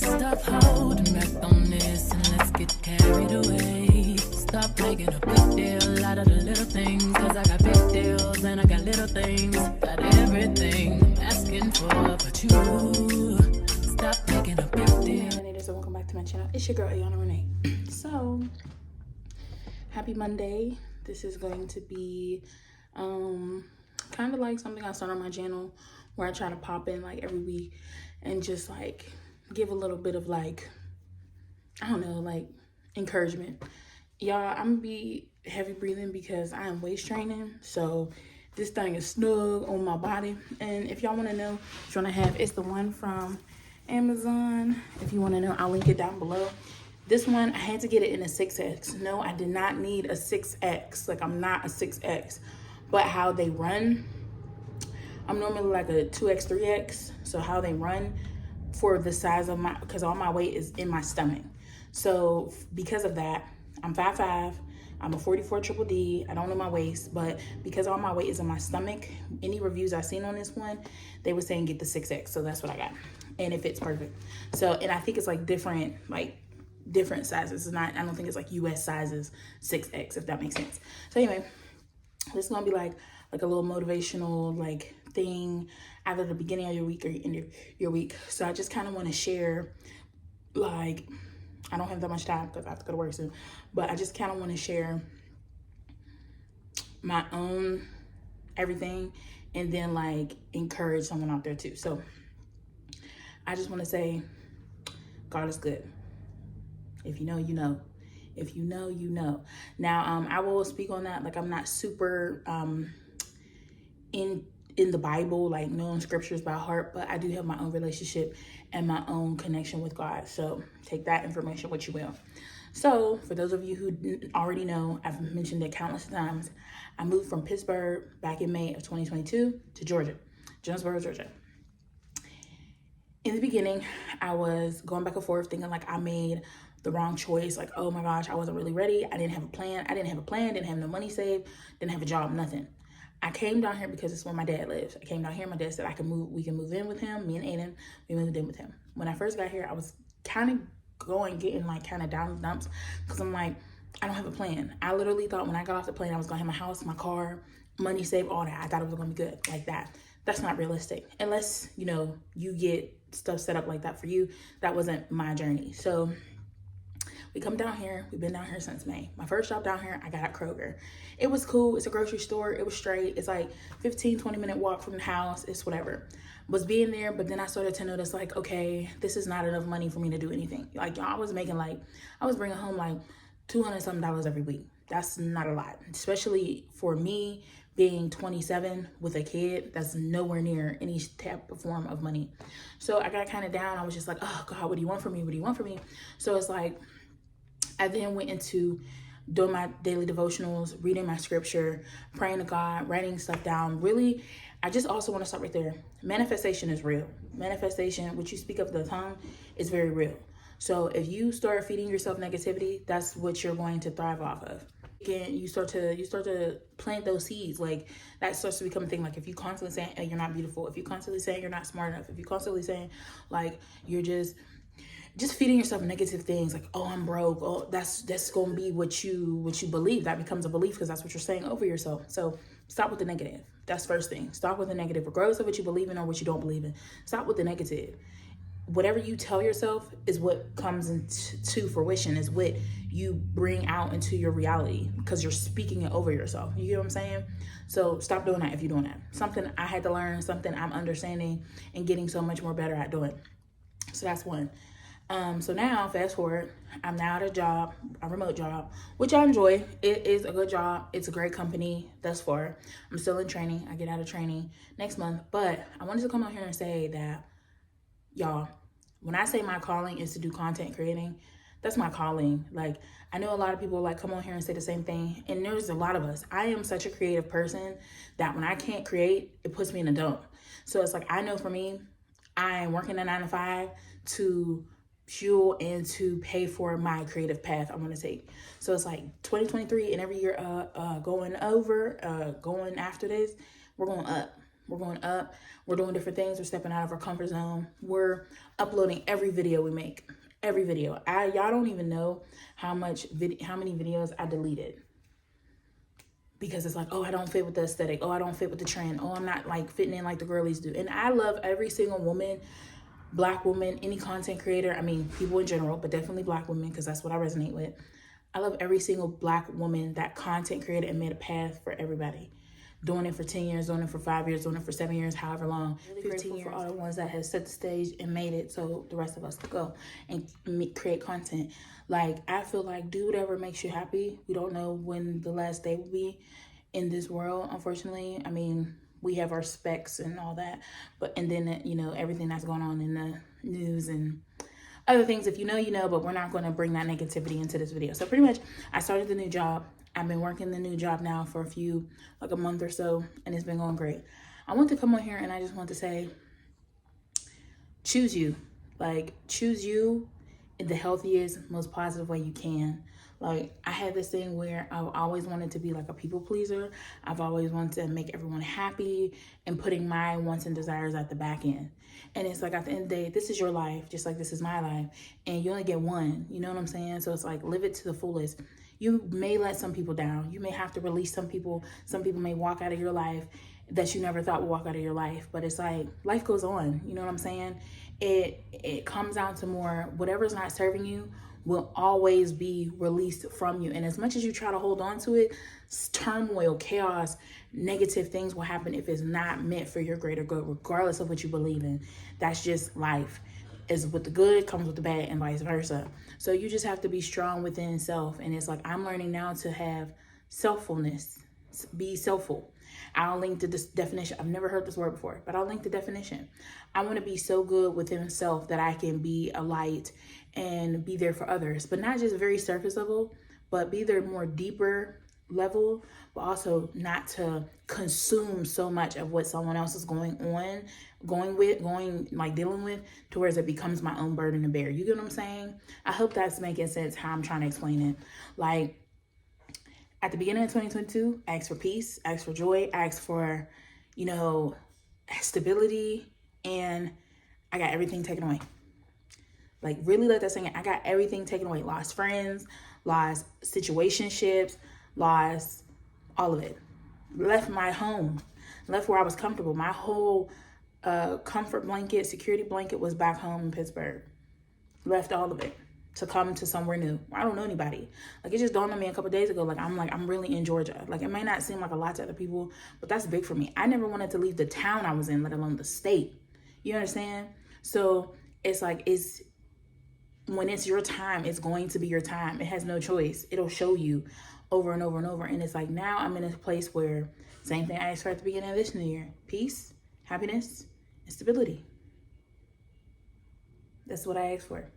Let's stop holding back on this and let's get carried away. Stop making a big deal out of the little things, cause I got big deals and I got little things. Got everything I'm asking for, but you stop making a big deal. Yannanators, and welcome back to my channel. It's your girl Ayanna. So happy Monday. This is going to be kind of like something I start on my channel where I try to pop in like every week and just like give a little bit of like, I don't know, like encouragement. Y'all, I'm gonna be heavy breathing because I am waist training, so this thing is snug on my body. And if y'all want to know which one I have, it's the one from Amazon. If you want to know, I'll link it down below. This one, I had to get it in a 6X. No, I did not need a 6X. Like, I'm not a 6X. But how they run, I'm normally like a 2X, 3X. So how they run for the size of my, because all my weight is in my stomach. So because of that, I'm 5'5". I'm a 44 triple D. I don't know my waist, but because all my weight is in my stomach, any reviews I've seen on this one, they were saying get the 6X. So that's what I got. And it fits perfect. So, and I think it's like different sizes. It's not, I don't think it's like US sizes 6X, if that makes sense. So anyway, this is gonna be like a little motivational like thing either the beginning of your week or end of your week. So I just kind of want to share, like, I don't have that much time because I have to go to work soon, but I just kind of want to share my own everything and then like encourage someone out there too. So I just want to say, God is good. If you know, you know. If you know, you know. Now, I will speak on that. Like, I'm not super in the Bible, like knowing scriptures by heart, but I do have my own relationship and my own connection with God. So take that information what you will. So for those of you who already know, I've mentioned it countless times. I moved from Pittsburgh back in May of 2022 to Georgia, Jonesboro, Georgia. In the beginning, I was going back and forth thinking like I made the wrong choice. Like, oh my gosh, I wasn't really ready. I didn't have a plan. Didn't have no money saved, didn't have a job, nothing. I came down here because it's where my dad lives. I came down here. My dad said we can move in with him. Me and Aiden, we moved in with him. When I first got here, I was kind of getting like kind of down the dumps because I'm like, I don't have a plan. I literally thought when I got off the plane, I was gonna have my house, my car, money saved, all that. I thought it was gonna be good like that. That's not realistic unless, you know, you get stuff set up like that for you. That wasn't my journey. So we come down here. We've been down here since May. My first job down here, I got at Kroger. It was cool. It's a grocery store. It was straight. It's like 15, 20-minute walk from the house. It's whatever. Was being there, but then I started to notice like, okay, this is not enough money for me to do anything. Like, I was bringing home like $200 something every week. That's not a lot, especially for me being 27 with a kid. That's nowhere near any type of form of money. So I got kind of down. I was just like, oh God, what do you want from me? What do you want from me? So it's like, I then went into doing my daily devotionals, reading my scripture, praying to God, writing stuff down. Really, I just also want to stop right there. Manifestation is real. Manifestation, what you speak of the tongue, is very real. So if you start feeding yourself negativity, that's what you're going to thrive off of. Again, you start to plant those seeds. Like, that starts to become a thing. Like, if you constantly saying, hey, you're not beautiful, if you constantly saying you're not smart enough, if you constantly saying like you're just feeding yourself negative things like, oh, I'm broke, oh, that's gonna be what you believe. That becomes a belief because that's what you're saying over yourself. So stop with the negative. That's first thing. Stop with the negative, regardless of what you believe in or what you don't believe in. Stop with the negative. Whatever you tell yourself is what comes into fruition, is what you bring out into your reality because you're speaking it over yourself. You get what I'm saying? So stop doing that if you're doing that. Something I had to learn, something I'm understanding and getting so much more better at doing. So that's one. So now, fast forward, I'm now at a remote job, which I enjoy. It is a good job. It's a great company thus far. I'm still in training. I get out of training next month. But I wanted to come out here and say that, y'all, when I say my calling is to do content creating, that's my calling. Like, I know a lot of people like come on here and say the same thing. And there's a lot of us. I am such a creative person that when I can't create, it puts me in a dump. So it's like, I know for me, I am working a 9-to-5 to fuel and to pay for my creative path I want to take. So it's like 2023 and every year going after this, we're going up. We're going up. We're doing different things. We're stepping out of our comfort zone. We're uploading every video we make. Every video. Y'all don't even know how many videos I deleted. Because it's like, oh, I don't fit with the aesthetic. Oh, I don't fit with the trend. Oh, I'm not like fitting in like the girlies do. And I love every single woman, Black woman, any content creator. I mean, people in general, but definitely Black women, because that's what I resonate with. I love every single Black woman that content created and made a path for everybody. Doing it for 10 years, doing it for 5 years, doing it for 7 years, however long. Really 15 years. For all the ones that have set the stage and made it so the rest of us could go and create content. Like, I feel like do whatever makes you happy. We don't know when the last day will be in this world, unfortunately. I mean, we have our specs and all that. And then, you know, everything that's going on in the news and other things. If you know, you know, but we're not going to bring that negativity into this video. So pretty much, I started the new job. I've been working the new job now for a month or so, and it's been going great. I want to come on here and I just want to say, choose you. Like, choose you in the healthiest, most positive way you can. Like, I had this thing where I always wanted to be like a people pleaser. I've always wanted to make everyone happy and putting my wants and desires at the back end. And it's like, at the end of the day, this is your life, just like this is my life. And you only get one, you know what I'm saying? So it's like, live it to the fullest. You may let some people down. You may have to release some people. Some people may walk out of your life that you never thought would walk out of your life. But it's like, life goes on. You know what I'm saying? It comes down to more, whatever's not serving you will always be released from you. And as much as you try to hold on to it, turmoil, chaos, negative things will happen if it's not meant for your greater good, regardless of what you believe in. That's just life. Is with the good comes with the bad and vice versa. So you just have to be strong within self. And it's like, I'm learning now to have selffulness, be selfful. I'll link to this definition. I've never heard this word before, but I'll link the definition. I want to be so good within self that I can be a light and be there for others, but not just very surface level, but be there more deeper level, but also not to consume so much of what someone else is dealing with, to where it becomes my own burden to bear. You get what I'm saying? I hope that's making sense how I'm trying to explain it. Like, at the beginning of 2022, I asked for peace, I asked for joy, I asked for, you know, stability, and I got everything taken away. Like, really let that sink in. I got everything taken away. Lost friends, lost situationships, lost all of it. Left my home, left where I was comfortable. My whole comfort blanket, security blanket was back home in Pittsburgh. Left all of it to come to somewhere new. I don't know anybody. Like, it just dawned on me a couple days ago. Like, I'm really in Georgia. Like, it may not seem like a lot to other people, but that's big for me. I never wanted to leave the town I was in, let alone the state. You understand? So it's like, when it's your time, it's going to be your time. It has no choice. It'll show you over and over and over. And it's like, now I'm in a place where, same thing I asked for at the beginning of this new year: peace, happiness, and stability. That's what I asked for.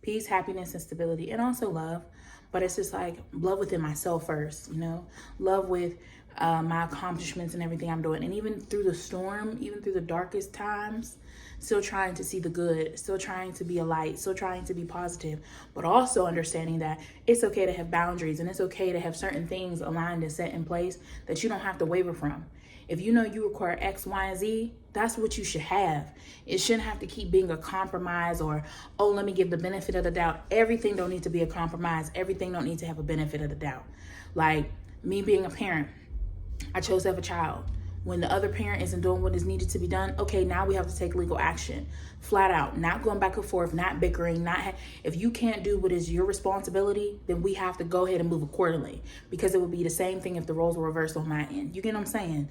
Peace, happiness, and stability, and also love. But it's just like, love within myself first, you know, love with my accomplishments and everything I'm doing. And even through the storm, even through the darkest times, still trying to see the good, still trying to be a light, still trying to be positive, but also understanding that it's okay to have boundaries, and it's okay to have certain things aligned and set in place that you don't have to waver from. If you know you require X, Y, and Z, that's what you should have. It shouldn't have to keep being a compromise or, oh, let me give the benefit of the doubt. Everything don't need to be a compromise. Everything don't need to have a benefit of the doubt. Like, me being a parent, I chose to have a child. When the other parent isn't doing what is needed to be done, okay, now we have to take legal action. Flat out, not going back and forth, not bickering, if you can't do what is your responsibility, then we have to go ahead and move accordingly, because it would be the same thing if the roles were reversed on my end. You get what I'm saying?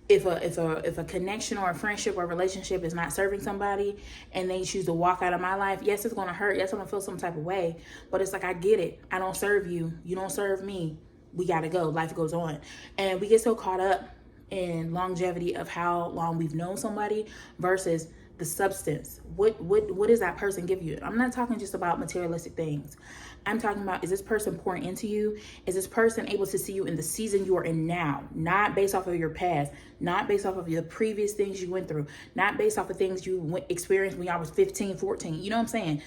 If a connection or a friendship or a relationship is not serving somebody and they choose to walk out of my life, yes, it's going to hurt. Yes, I'm going to feel some type of way, but it's like, I get it. I don't serve you. You don't serve me. We got to go. Life goes on. And we get so caught up in longevity of how long we've known somebody versus the substance. What does that person give you? I'm not talking just about materialistic things. I'm talking about, is this person pouring into you? Is this person able to see you in the season you are in now? Not based off of your past, not based off of the previous things you went through, not based off of things you experienced when y'all was 15, 14. You know what I'm saying?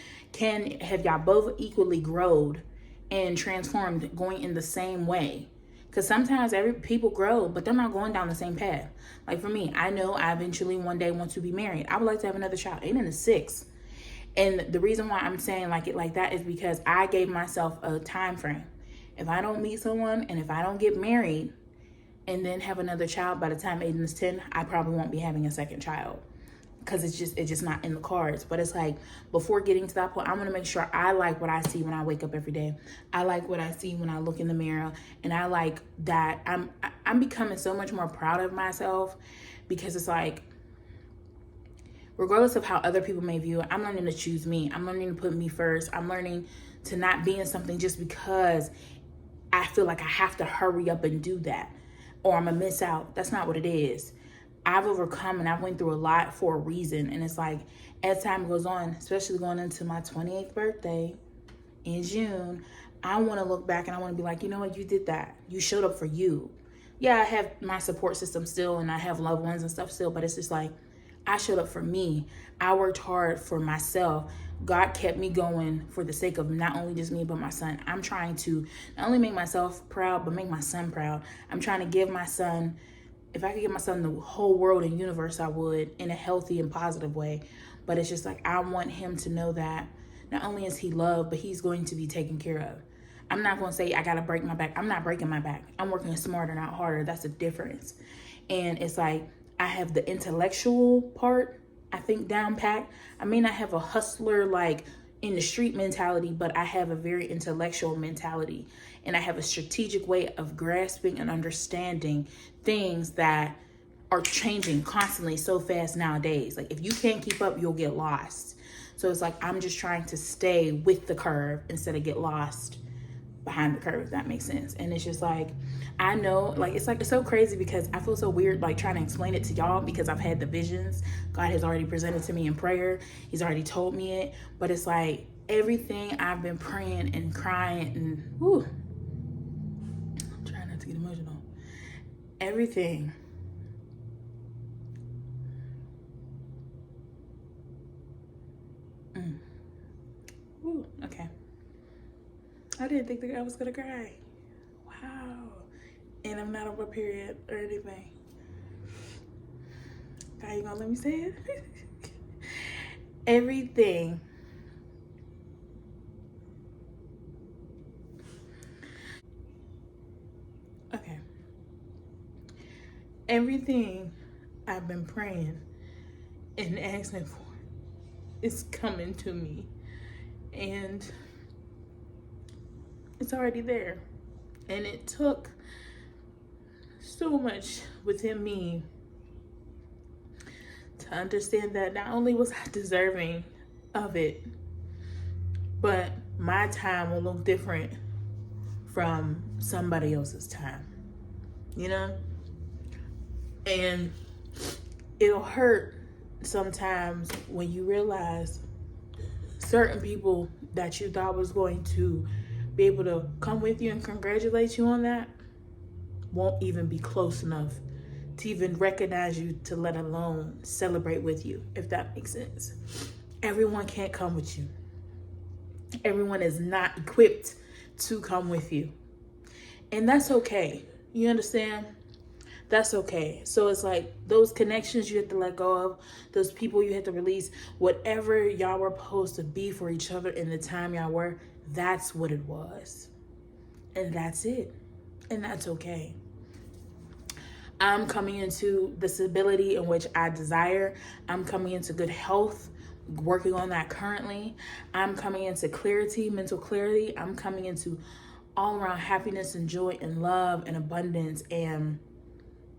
Have y'all both equally growed and transformed going in the same way? Because sometimes people grow, but they're not going down the same path. Like for me, I know I eventually one day want to be married. I would like to have another child, 8 and a 6. And the reason why I'm saying like it like that is because I gave myself a time frame. If I don't meet someone and if I don't get married and then have another child by the time Aiden is 10, I probably won't be having a second child. Because it's just not in the cards. But it's like, before getting to that point, I'm gonna make sure I like what I see when I wake up every day. I like what I see when I look in the mirror, and I like that I'm becoming so much more proud of myself, because it's like, regardless of how other people may view it, I'm learning to choose me. I'm learning to put me first. I'm learning to not be in something just because I feel like I have to hurry up and do that, or I'm gonna miss out. That's not what it is. I've overcome and I've went through a lot for a reason. And it's like, as time goes on, especially going into my 28th birthday in June, I want to look back and I want to be like, you know what, you did that. You showed up for you. Yeah, I have my support system still and I have loved ones and stuff still, but it's just like, I showed up for me. I worked hard for myself. God kept me going for the sake of not only just me, but my son. I'm trying to not only make myself proud, but make my son proud. I'm trying to give my son, if I could give my son the whole world and universe, I would, in a healthy and positive way. But it's just like, I want him to know that not only is he loved, but he's going to be taken care of. I'm not going to say I got to break my back. I'm not breaking my back. I'm working smarter, not harder. That's the difference. And it's like, I have the intellectual part, I think, down pat. I may not have a hustler, like in the street mentality, but I have a very intellectual mentality. And I have a strategic way of grasping and understanding things that are changing constantly so fast nowadays. Like, if you can't keep up, you'll get lost. So it's like, I'm just trying to stay with the curve instead of get lost behind the curve, if that makes sense. And it's just like, I know, like, it's so crazy because I feel so weird, like, trying to explain it to y'all, because I've had the visions. God has already presented to me in prayer. He's already told me it. But it's like, everything I've been praying and crying and, I'm trying not to get emotional. Everything. Okay. I didn't think that I was gonna cry. Wow. And I'm not on my period or anything. Are you gonna let me say it? Everything. Okay. Everything I've been praying and asking for is coming to me. And it's already there. And it took so much within me to understand that not only was I deserving of it, but my time will look different from somebody else's time, you know? And it'll hurt sometimes when you realize certain people that you thought was going to be able to come with you and congratulate you on that won't even be close enough to even recognize you, to let alone celebrate with you, if that makes sense. Everyone can't come with you. Everyone is not equipped to come with you. And that's okay. You understand? That's okay. So it's like, those connections you have to let go of, those people you have to release, whatever y'all were supposed to be for each other in the time y'all were, that's what it was. And that's it. And that's okay. I'm coming into the stability in which I desire. I'm coming into good health, working on that currently. I'm coming into clarity, mental clarity. I'm coming into all around happiness and joy and love and abundance. And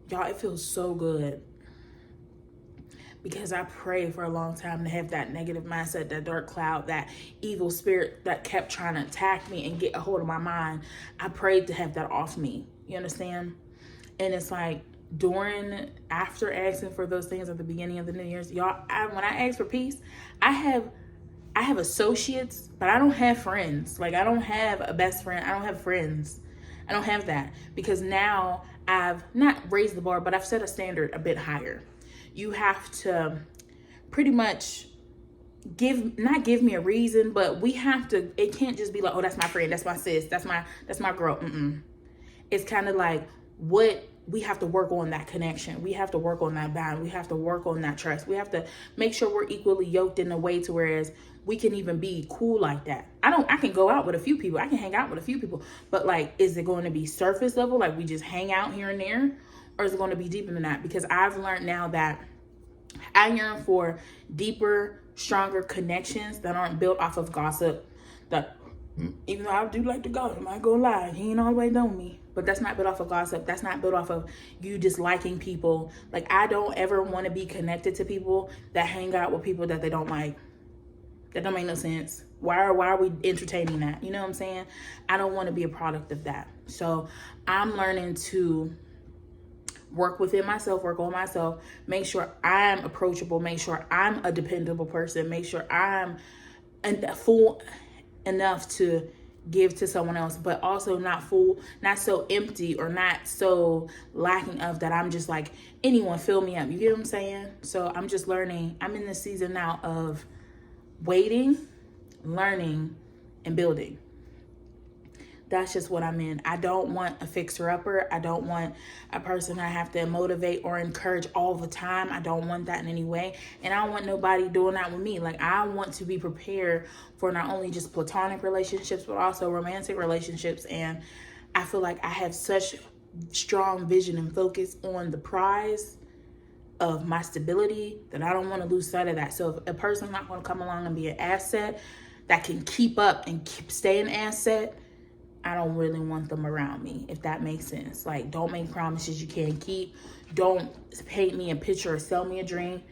y'all, it feels so good, because I prayed for a long time to have that negative mindset, that dark cloud, that evil spirit that kept trying to attack me and get a hold of my mind. I prayed to have that off me. You understand? And it's like, after asking for those things at the beginning of the New Year's, y'all, when I ask for peace, I have associates, but I don't have friends. Like, I don't have a best friend. I don't have friends. I don't have that, because now I've not raised the bar, but I've set a standard a bit higher. You have to pretty much not give me a reason, but we have to, it can't just be like, oh, that's my friend, that's my sis, that's my girl. it's kind of like what we have to work on, that connection. We have to work on that bond. We have to work on that trust. We have to make sure we're equally yoked in a way to whereas we can even be cool like that. I can go out with a few people. I can hang out with a few people. But like, is it going to be surface level? Like we just hang out here and there? Or is it going to be deeper than that? Because I've learned now that I yearn for deeper, stronger connections that aren't built off of gossip. That even though I do like to gossip, I'm not gonna lie, he ain't always known me. But that's not built off of gossip. That's not built off of you disliking people. Like, I don't ever want to be connected to people that hang out with people that they don't like. That don't make no sense. Why are we entertaining that? You know what I'm saying? I don't want to be a product of that. So I'm learning to work within myself, work on myself, make sure I'm approachable, make sure I'm a dependable person, make sure I'm full enough to give to someone else, but also not full, not so empty or not so lacking of that I'm just like, anyone fill me up. You get what I'm saying? So I'm just learning. I'm in this season now of waiting, learning, and building. That's just what I'm in. I don't want a fixer-upper. I don't want a person I have to motivate or encourage all the time. I don't want that in any way. And I don't want nobody doing that with me. Like, I want to be prepared for not only just platonic relationships, but also romantic relationships. And I feel like I have such strong vision and focus on the prize of my stability that I don't want to lose sight of that. So if a person's not going to come along and be an asset that can keep up and stay an asset, I don't really want them around me, if that makes sense. Like, don't make promises you can't keep. Don't paint me a picture or sell me a dream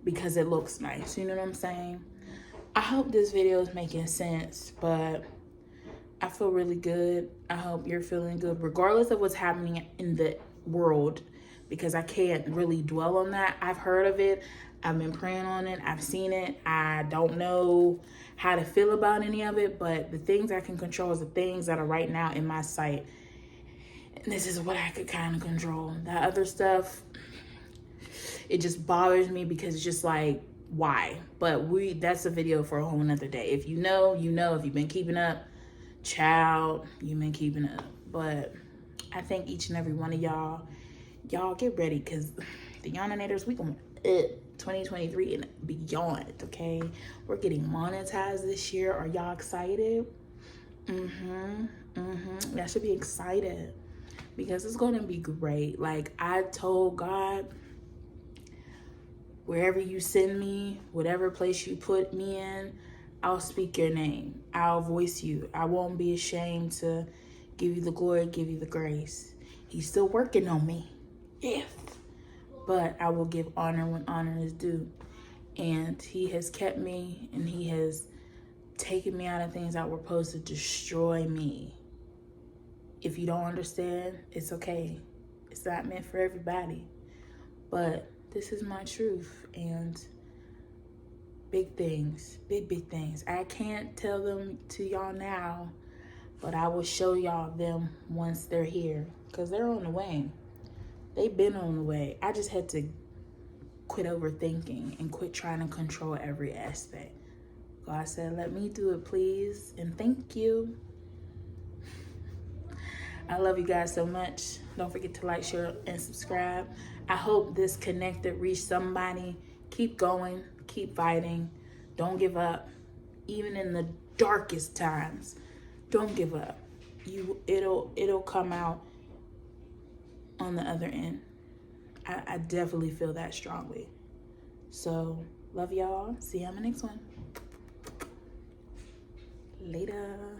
because it looks nice. You know what I'm saying? I hope this video is making sense, but I feel really good. I hope you're feeling good, regardless of what's happening in the world, because I can't really dwell on that. I've heard of it. I've been praying on it. I've seen it. I don't know how to feel about any of it, but the things I can control is the things that are right now in my sight. And this is what I could kind of control. That other stuff, it just bothers me because it's just like, why? But that's a video for a whole nother day. If you know, you know. If you've been keeping up, child, you've been keeping up. But I thank each and every one of y'all. Y'all get ready, because the Yannanators, we going 2023 and beyond, okay? We're getting monetized this year. Are y'all excited? Y'all should be excited, because it's going to be great. Like, I told God, wherever you send me, whatever place you put me in, I'll speak your name. I'll voice you. I won't be ashamed to give you the glory, give you the grace. He's still working on me. But I will give honor when honor is due. And he has kept me, and he has taken me out of things that were supposed to destroy me. If you don't understand, it's okay. It's not meant for everybody. But this is my truth, and big things, big things. I can't tell them to y'all now, but I will show y'all them once they're here, because they're on the way. They've been on the way. I just had to quit overthinking and quit trying to control every aspect. God said, let me do it, please, and thank you. I love you guys so much. Don't forget to like, share, and subscribe. I hope this connected reached somebody. Keep going. Keep fighting. Don't give up. Even in the darkest times, don't give up. It'll come out on the other end. I definitely feel that strongly. So, love y'all. See you on the next one. Later.